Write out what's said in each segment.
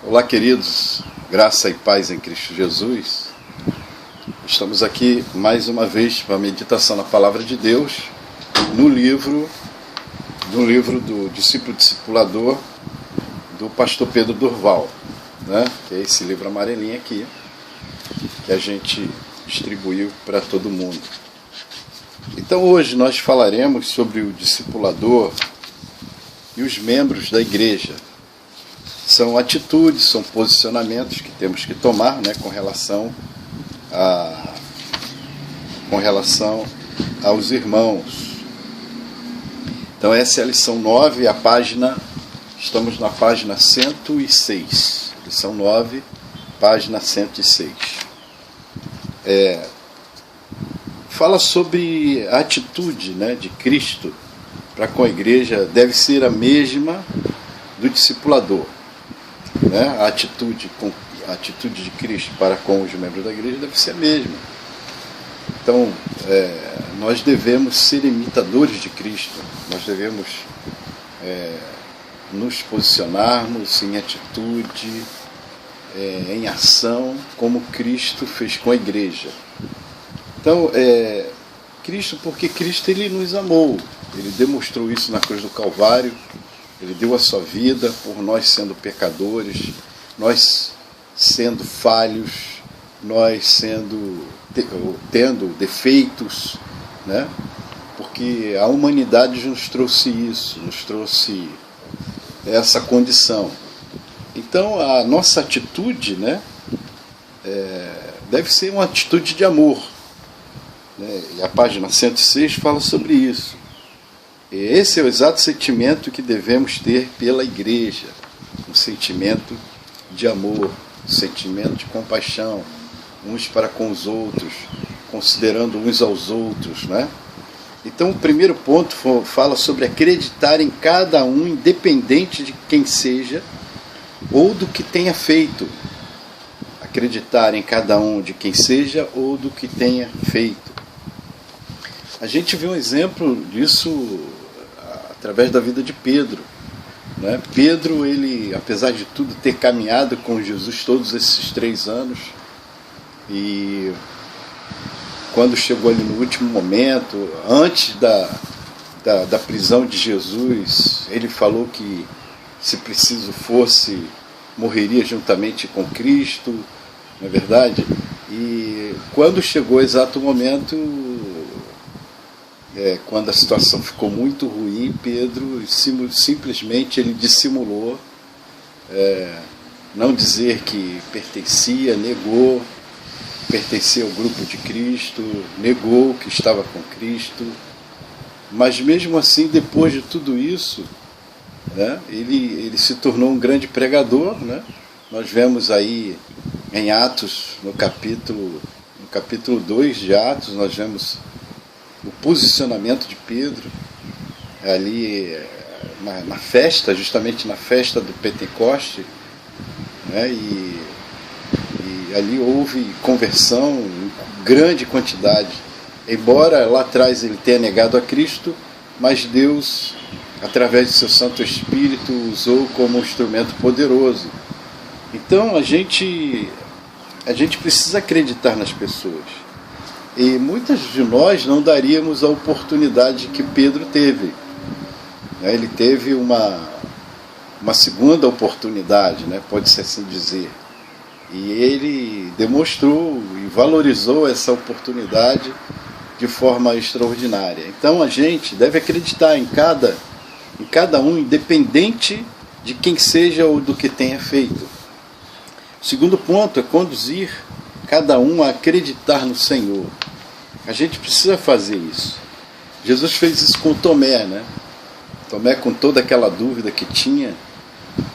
Olá, queridos, graça e paz em Cristo Jesus. Estamos aqui mais uma vez para a meditação na Palavra de Deus, no livro do Discípulo Discipulador do pastor Pedro Durval, né? Que é esse livro amarelinho aqui, que a gente distribuiu para todo mundo. Então hoje nós falaremos sobre o discipulador e os membros da igreja. São atitudes, são posicionamentos que temos que tomar, né, com relação aos irmãos. Então essa é a lição 9, estamos na página 106. Lição 9, página 106. Fala sobre a atitude, né, de Cristo para com a igreja, deve ser a mesma do discipulador. Né? A atitude de Cristo para com os membros da igreja deve ser a mesma. Então, nós devemos ser imitadores de Cristo, nós devemos nos posicionarmos em atitude, em ação, como Cristo fez com a igreja. Então, porque Cristo ele nos amou, ele demonstrou isso na cruz do Calvário. Ele deu a sua vida por nós sendo pecadores, nós sendo falhos, nós tendo defeitos, né? Porque a humanidade nos trouxe isso, nos trouxe essa condição. Então a nossa atitude, né, deve ser uma atitude de amor, né? E a página 106 fala sobre isso. Esse é o exato sentimento que devemos ter pela igreja, um sentimento de amor, um sentimento de compaixão, uns para com os outros, considerando uns aos outros, né? Então o primeiro ponto fala sobre acreditar em cada um, independente de quem seja ou do que tenha feito. Acreditar em cada um de quem seja ou do que tenha feito. A gente viu um exemplo disso através da vida de Pedro, né? Pedro, ele, apesar de tudo, ter caminhado com Jesus todos esses 3 anos, e quando chegou ali no último momento, antes da prisão de Jesus, ele falou que, se preciso fosse, morreria juntamente com Cristo, não é verdade? E quando chegou o exato momento, quando a situação ficou muito ruim, Pedro simplesmente ele dissimulou, não dizer que pertencia, negou pertencer ao grupo de Cristo, negou que estava com Cristo, mas mesmo assim, depois de tudo isso, né, ele se tornou um grande pregador, né? Nós vemos aí em Atos, no capítulo 2 de Atos, nós vemos o posicionamento de Pedro ali na festa, justamente na festa do Pentecoste, né? E ali houve conversão em grande quantidade, embora lá atrás ele tenha negado a Cristo, mas Deus, através do seu Santo Espírito, usou como um instrumento poderoso. Então a gente precisa acreditar nas pessoas. E muitas de nós não daríamos a oportunidade que Pedro teve. Ele teve uma segunda oportunidade, né? Pode-se assim dizer. E ele demonstrou e valorizou essa oportunidade de forma extraordinária. Então a gente deve acreditar em cada um, independente de quem seja ou do que tenha feito. O segundo ponto é conduzir cada um a acreditar no Senhor. A gente precisa fazer isso. Jesus fez isso com Tomé, né? Tomé, com toda aquela dúvida que tinha,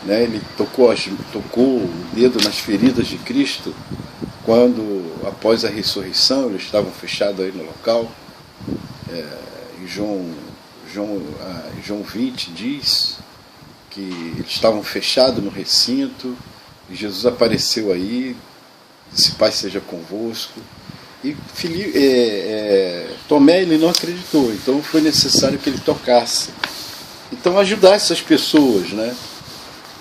né? Ele tocou o dedo nas feridas de Cristo, quando, após a ressurreição, eles estavam fechados aí no local. Em João 20 diz que eles estavam fechados no recinto, e Jesus apareceu aí, disse: Pai seja convosco. E Tomé, ele não acreditou, então foi necessário que ele tocasse. Então ajudar essas pessoas, né,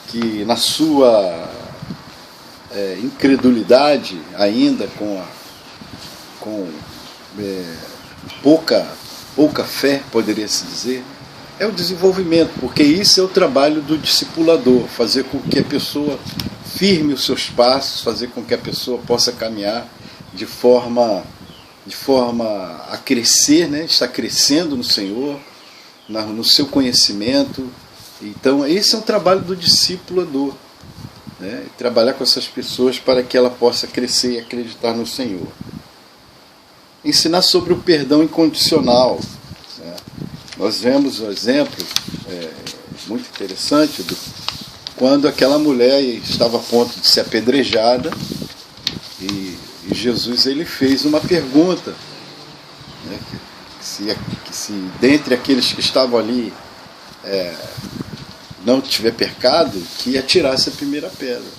que na sua incredulidade ainda, com pouca fé, poderia-se dizer, é o desenvolvimento, porque isso é o trabalho do discipulador, fazer com que a pessoa firme os seus passos, fazer com que a pessoa possa caminhar de forma a crescer, né? Está crescendo no Senhor, no seu conhecimento. Então esse é o trabalho do discipulador, né? Trabalhar com essas pessoas para que ela possa crescer e acreditar no Senhor. Ensinar sobre o perdão incondicional, né? Nós vemos um exemplo muito interessante quando aquela mulher estava a ponto de ser apedrejada e Jesus ele fez uma pergunta, né, que se dentre aqueles que estavam ali não tiver pecado, que atirasse a primeira pedra.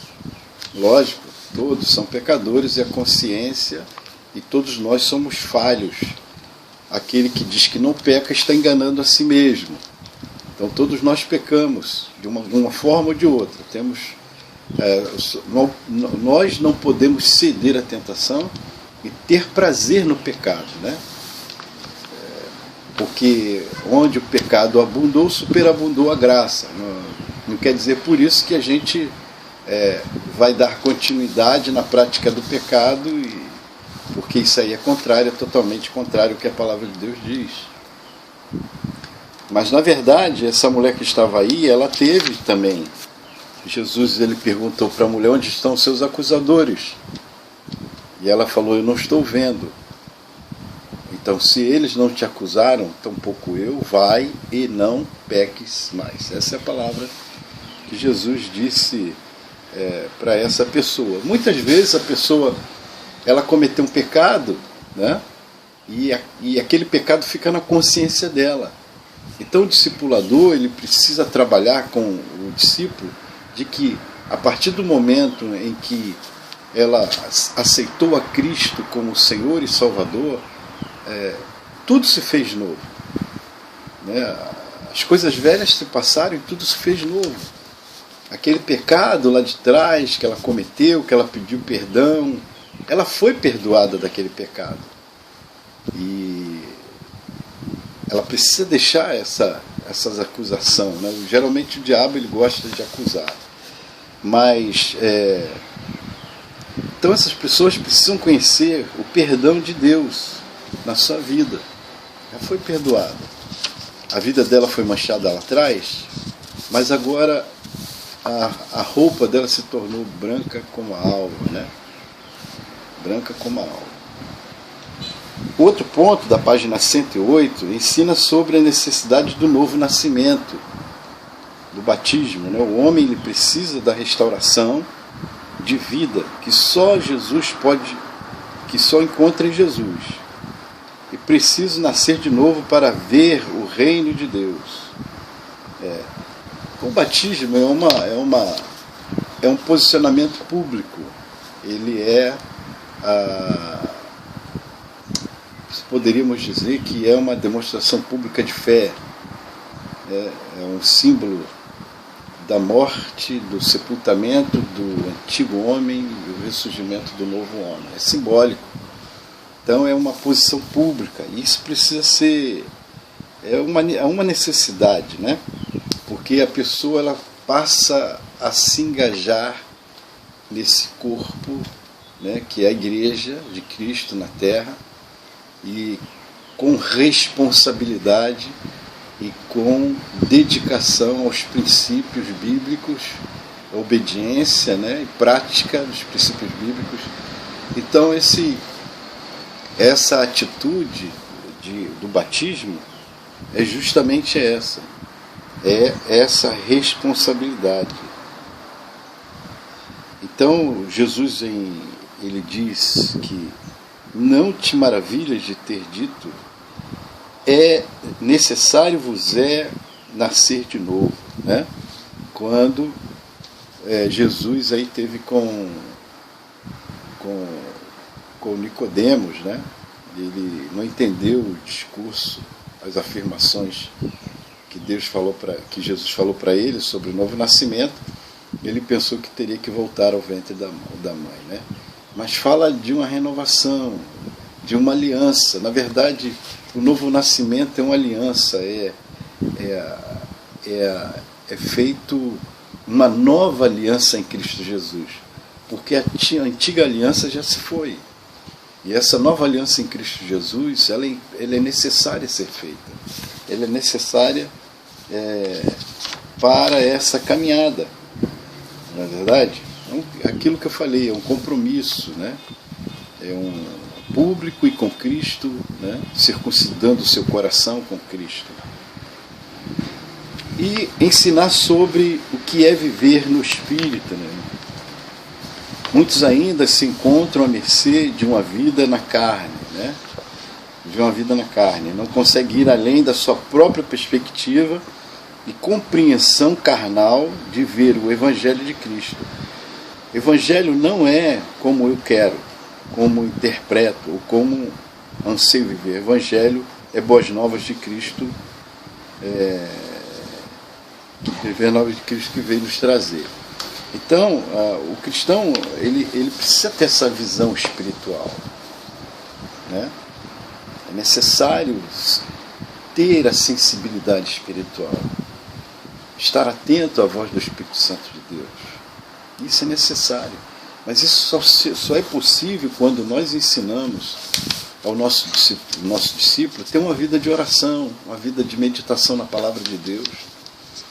Lógico, todos são pecadores e a consciência, e todos nós somos falhos. Aquele que diz que não peca está enganando a si mesmo. Então todos nós pecamos de uma forma ou de outra. Nós não podemos ceder à tentação e ter prazer no pecado, né? Porque onde o pecado abundou, superabundou a graça. Não quer dizer por isso que a gente vai dar continuidade na prática do pecado, porque isso aí é totalmente contrário ao que a palavra de Deus diz. Mas na verdade, essa mulher que estava aí, ela teve também. Jesus ele perguntou para a mulher: onde estão os seus acusadores? E ela falou: eu não estou vendo. Então, se eles não te acusaram, tampouco eu, vai e não peques mais. Essa é a palavra que Jesus disse para essa pessoa. Muitas vezes a pessoa ela cometeu um pecado, né? E aquele pecado fica na consciência dela. Então o discipulador ele precisa trabalhar com o discípulo de que a partir do momento em que ela aceitou a Cristo como Senhor e Salvador, tudo se fez novo, né? As coisas velhas se passaram e tudo se fez novo. Aquele pecado lá de trás que ela cometeu, que ela pediu perdão, ela foi perdoada daquele pecado. E ela precisa deixar essas acusações, né? Geralmente o diabo ele gosta de acusar. Mas então essas pessoas precisam conhecer o perdão de Deus na sua vida. Ela foi perdoada. A vida dela foi manchada lá atrás, mas agora a roupa dela se tornou branca como a alva, né? Branca como a alva. Outro ponto da página 108 ensina sobre a necessidade do novo nascimento, do batismo, né? O homem ele precisa da restauração de vida que só encontra em Jesus. E preciso nascer de novo para ver o reino de Deus. O batismo é um posicionamento público. Ele poderíamos dizer que é uma demonstração pública de fé. É um símbolo da morte, do sepultamento do antigo homem e o ressurgimento do novo homem. É simbólico. Então é uma posição pública. E isso precisa ser... É uma necessidade, né? Porque a pessoa ela passa a se engajar nesse corpo, né, que é a igreja de Cristo na terra, e com responsabilidade e com dedicação aos princípios bíblicos, obediência, né, e prática dos princípios bíblicos. Então essa atitude do batismo é justamente essa responsabilidade. Então Jesus ele diz que não te maravilhas de ter dito, necessário vos nascer de novo, né? Quando Jesus aí teve com Nicodemos, né? Ele não entendeu o discurso, as afirmações que Jesus falou para ele sobre o novo nascimento, ele pensou que teria que voltar ao ventre da mãe, né? Mas fala de uma renovação, de uma aliança. Na verdade, o novo nascimento é uma aliança, é feito uma nova aliança em Cristo Jesus, porque a antiga aliança já se foi. E essa nova aliança em Cristo Jesus, ela é necessária ser feita. Ela é necessária para essa caminhada. Não é verdade? Aquilo que eu falei, é um compromisso, né? É um público e com Cristo, né? Circuncidando o seu coração com Cristo. E ensinar sobre o que é viver no Espírito, né? Muitos ainda se encontram à mercê de uma vida na carne, né? De uma vida na carne. Não conseguem ir além da sua própria perspectiva e compreensão carnal de ver o Evangelho de Cristo. Evangelho não é como eu quero, como interpreto ou como anseio viver. Evangelho é boas novas de Cristo, boas novas de Cristo que veio nos trazer. Então, o cristão ele precisa ter essa visão espiritual, né? É necessário ter a sensibilidade espiritual, estar atento à voz do Espírito Santo de Deus. Isso é necessário. Mas isso só é possível quando nós ensinamos ao nosso discípulo ter uma vida de oração, uma vida de meditação na palavra de Deus.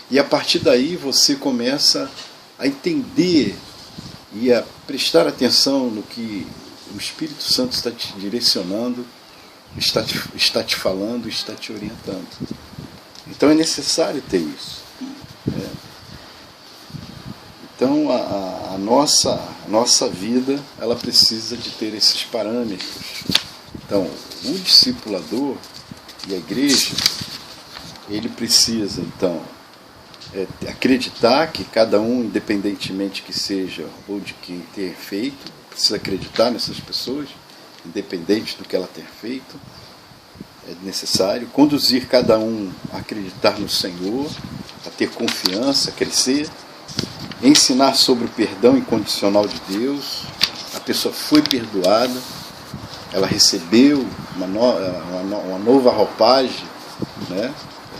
E a partir daí você começa a entender e a prestar atenção no que o Espírito Santo está te direcionando, está te falando, está te orientando. Então é necessário ter isso. Então a nossa vida, ela precisa de ter esses parâmetros. Então o discipulador e a igreja, ele precisa então acreditar que cada um, independentemente que seja ou de quem ter feito, precisa acreditar nessas pessoas, independente do que ela ter feito. É necessário conduzir cada um a acreditar no Senhor, a ter confiança, a crescer, ensinar sobre o perdão incondicional de Deus. A pessoa foi perdoada, ela recebeu uma nova roupagem, né?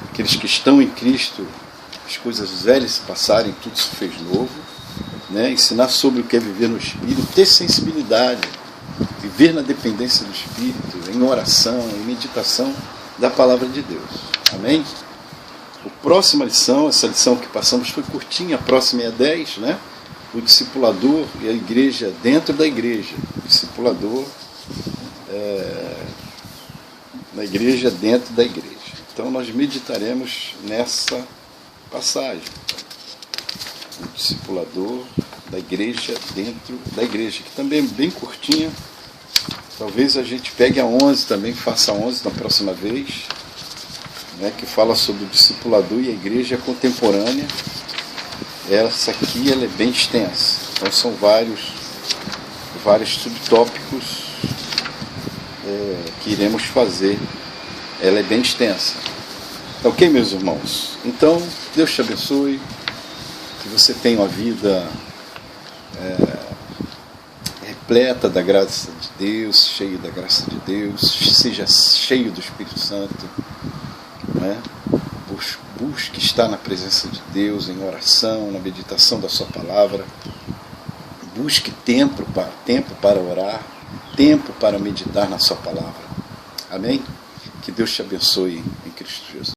Aqueles que estão em Cristo, as coisas velhas se passarem, tudo se fez novo, né? Ensinar sobre o que é viver no Espírito, ter sensibilidade, viver na dependência do Espírito, em oração, em meditação da palavra de Deus. Amém? A próxima lição, essa lição que passamos foi curtinha, a próxima é a 10, né? O discipulador e a igreja dentro da igreja. O discipulador na igreja dentro da igreja. Então nós meditaremos nessa passagem. O discipulador da igreja dentro da igreja, que também é bem curtinha. Talvez a gente pegue a 11 também, faça a 11 na próxima vez, né, que fala sobre o discipulador e a igreja contemporânea. Essa aqui ela é bem extensa, então são vários subtópicos que iremos fazer. Ela é bem extensa. Ok, meus irmãos? Então, Deus te abençoe, que você tenha uma vida repleta da graça de Deus, cheio da graça de Deus, seja cheio do Espírito Santo, né? Busque estar na presença de Deus, em oração, na meditação da sua palavra. Busque tempo para orar, tempo para meditar na sua palavra. Amém? Que Deus te abençoe em Cristo Jesus.